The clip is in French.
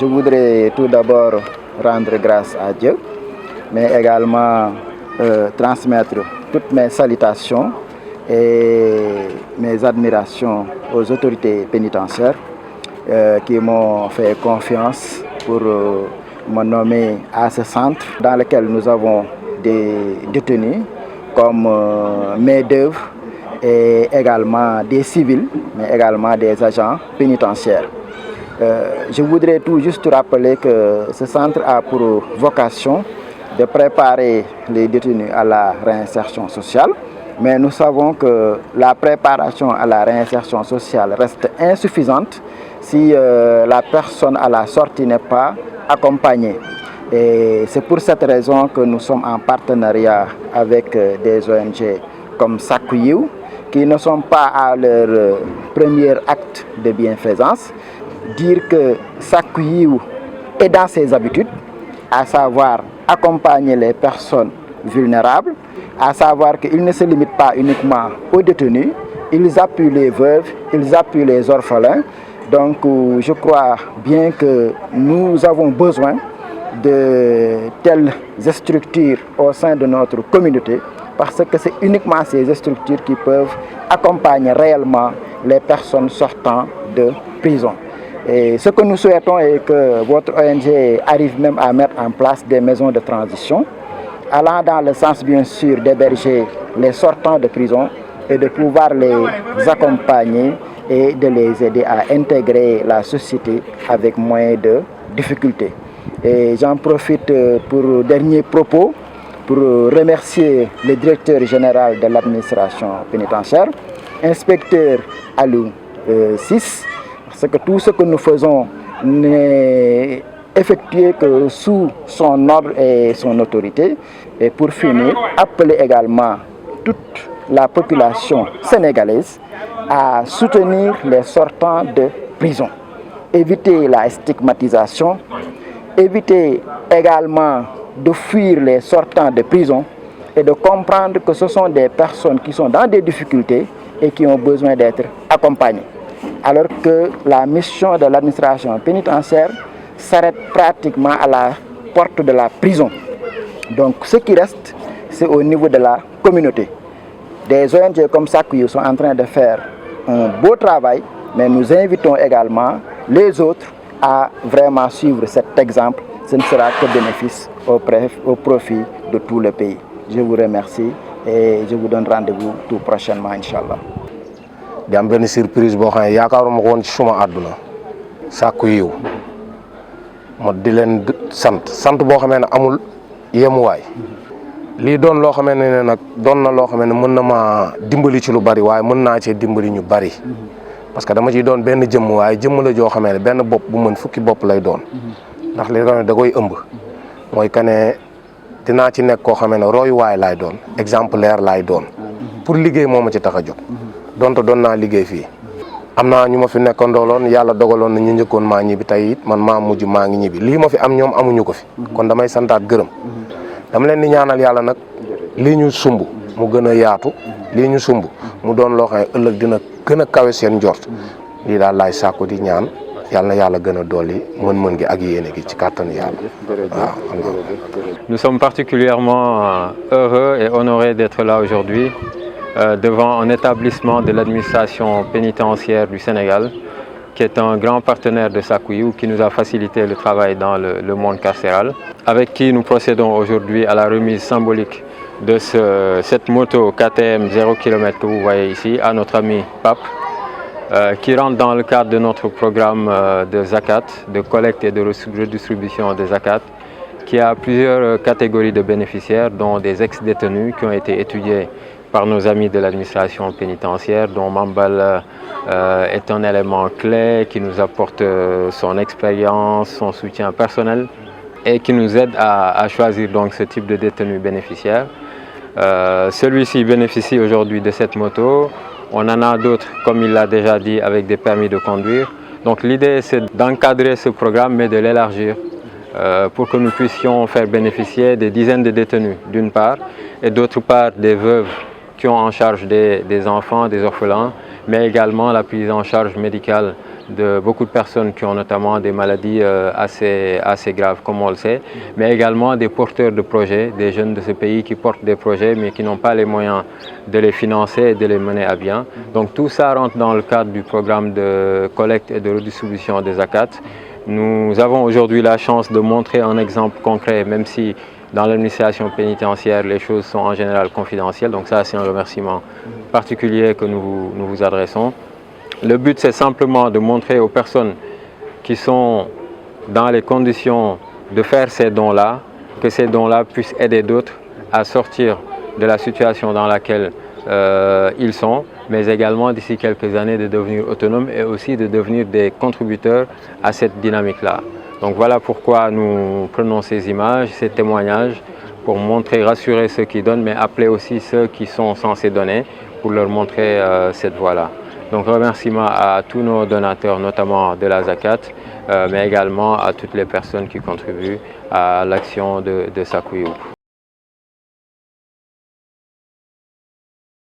Je voudrais tout d'abord rendre grâce à Dieu, mais également transmettre toutes mes salutations et mes admirations aux autorités pénitentiaires qui m'ont fait confiance pour me nommer à ce centre dans lequel nous avons des détenus comme main-d'œuvre et également des civils, mais également des agents pénitentiaires. Je voudrais tout juste rappeler que ce centre a pour vocation de préparer les détenus à la réinsertion sociale, mais nous savons que la préparation à la réinsertion sociale reste insuffisante si la personne à la sortie n'est pas accompagnée. Et c'est pour cette raison que nous sommes en partenariat avec des ONG comme Sakku Yiw, qui ne sont pas à leur premier acte de bienfaisance. Dire que Sakku Yiw est dans ses habitudes, à savoir accompagner les personnes vulnérables, à savoir qu'ils ne se limitent pas uniquement aux détenus, ils appuient les veuves, ils appuient les orphelins. Donc je crois bien que nous avons besoin de telles structures au sein de notre communauté, parce que c'est uniquement ces structures qui peuvent accompagner réellement les personnes sortant de prison. Et ce que nous souhaitons est que votre ONG arrive même à mettre en place des maisons de transition, allant dans le sens bien sûr d'héberger les sortants de prison et de pouvoir les accompagner et de les aider à intégrer la société avec moins de difficultés. Et j'en profite pour dernier propos pour remercier le directeur général de l'administration pénitentiaire, inspecteur Alou Sis, parce que tout ce que nous faisons n'est effectué que sous son ordre et son autorité. Et pour finir, appeler également toute la population sénégalaise à soutenir les sortants de prison. Éviter la stigmatisation, éviter également de fuir les sortants de prison et de comprendre que ce sont des personnes qui sont dans des difficultés et qui ont besoin d'être accompagnées. Alors que la mission de l'administration pénitentiaire s'arrête pratiquement à la porte de la prison. Donc ce qui reste, c'est au niveau de la communauté. Des ONG comme Sakku Yiw sont en train de faire un beau travail, mais nous invitons également les autres à vraiment suivre cet exemple. Ce ne sera que bénéfice au profit de tout le pays. Je vous remercie et je vous donne rendez-vous tout prochainement, Inch'Allah. di am benn surprise boo xam ne yaakaaruma ko woon ci suma àdduna Sakku Yiw ma di leen sant boo xamee ne amul yemuwaay lii doon loo xamee ne nag doon na loo xamee ne mën na ma dimbali ci lu bari waaye mën naa cee dimbali ñu bari parce que dama ciy doon benn jëmm waaye jëmm la joo xamee ne benn bopp bu mën fukki bopp lay doon ndax li nga xam ne da koy ëmb mooy que ne dinaa ci nekk koo xamee ne royuwaay laay doon exemplaire laay doon pour liggéey moo ma ci tax a jóg donte doon naa liggéey fii am naa ñu ma fi nekkandooloon yàlla dogaloon na ñu njëkkoon maa ñibbi tey it man maa mujj maa ngi ñibbi lii ma fi am ñoom amuñu ko fi kon damay santaat gërëm dama leen di ñaanal yàlla nag lii ñu sumb mu gën a yaatu lii ñu sumb mu doon loo xam ne ëllëg dina gën a kawe seen njort lii daal laay sàkku di ñaan yàlla na yàlla gën a dolli mën-mën gi ak yéene gi ci kàttanu yàlla waaw. Nous sommes particulièrement heureux et honorés d'être là aujourd'hui devant un établissement de l'administration pénitentiaire du Sénégal qui est un grand partenaire de Sakku Yiw qui nous a facilité le travail dans le monde carcéral, avec qui nous procédons aujourd'hui à la remise symbolique de cette moto KTM 0 km que vous voyez ici à notre ami Pape, qui rentre dans le cadre de notre programme de Zakat, de collecte et de redistribution de Zakat, qui a plusieurs catégories de bénéficiaires, dont des ex-détenus qui ont été étudiés par nos amis de l'administration pénitentiaire, dont Mambal est un élément clé qui nous apporte son expérience, son soutien personnel et qui nous aide à choisir donc ce type de détenu bénéficiaire. Celui-ci bénéficie aujourd'hui de cette moto. On en a d'autres, comme il l'a déjà dit, avec des permis de conduire. Donc l'idée, c'est d'encadrer ce programme, mais de l'élargir pour que nous puissions faire bénéficier des dizaines de détenus, d'une part, et d'autre part, des veuves qui ont en charge des enfants, des orphelins, mais également la prise en charge médicale de beaucoup de personnes qui ont notamment des maladies assez graves, comme on le sait, mais également des porteurs de projets, des jeunes de ce pays qui portent des projets mais qui n'ont pas les moyens de les financer et de les mener à bien. Donc tout ça rentre dans le cadre du programme de collecte et de redistribution des zakat. Nous avons aujourd'hui la chance de montrer un exemple concret, même si dans l'administration pénitentiaire, les choses sont en général confidentielles. Donc ça, c'est un remerciement particulier que nous vous adressons. Le but, c'est simplement de montrer aux personnes qui sont dans les conditions de faire ces dons-là, que ces dons-là puissent aider d'autres à sortir de la situation dans laquelle ils sont, mais également d'ici quelques années de devenir autonomes et aussi de devenir des contributeurs à cette dynamique-là. Donc voilà pourquoi nous prenons ces images, ces témoignages, pour montrer, rassurer ceux qui donnent, mais appeler aussi ceux qui sont censés donner pour leur montrer cette voie-là. Donc remerciement à tous nos donateurs, notamment de la zakat, mais également à toutes les personnes qui contribuent à l'action de Sakou Youp.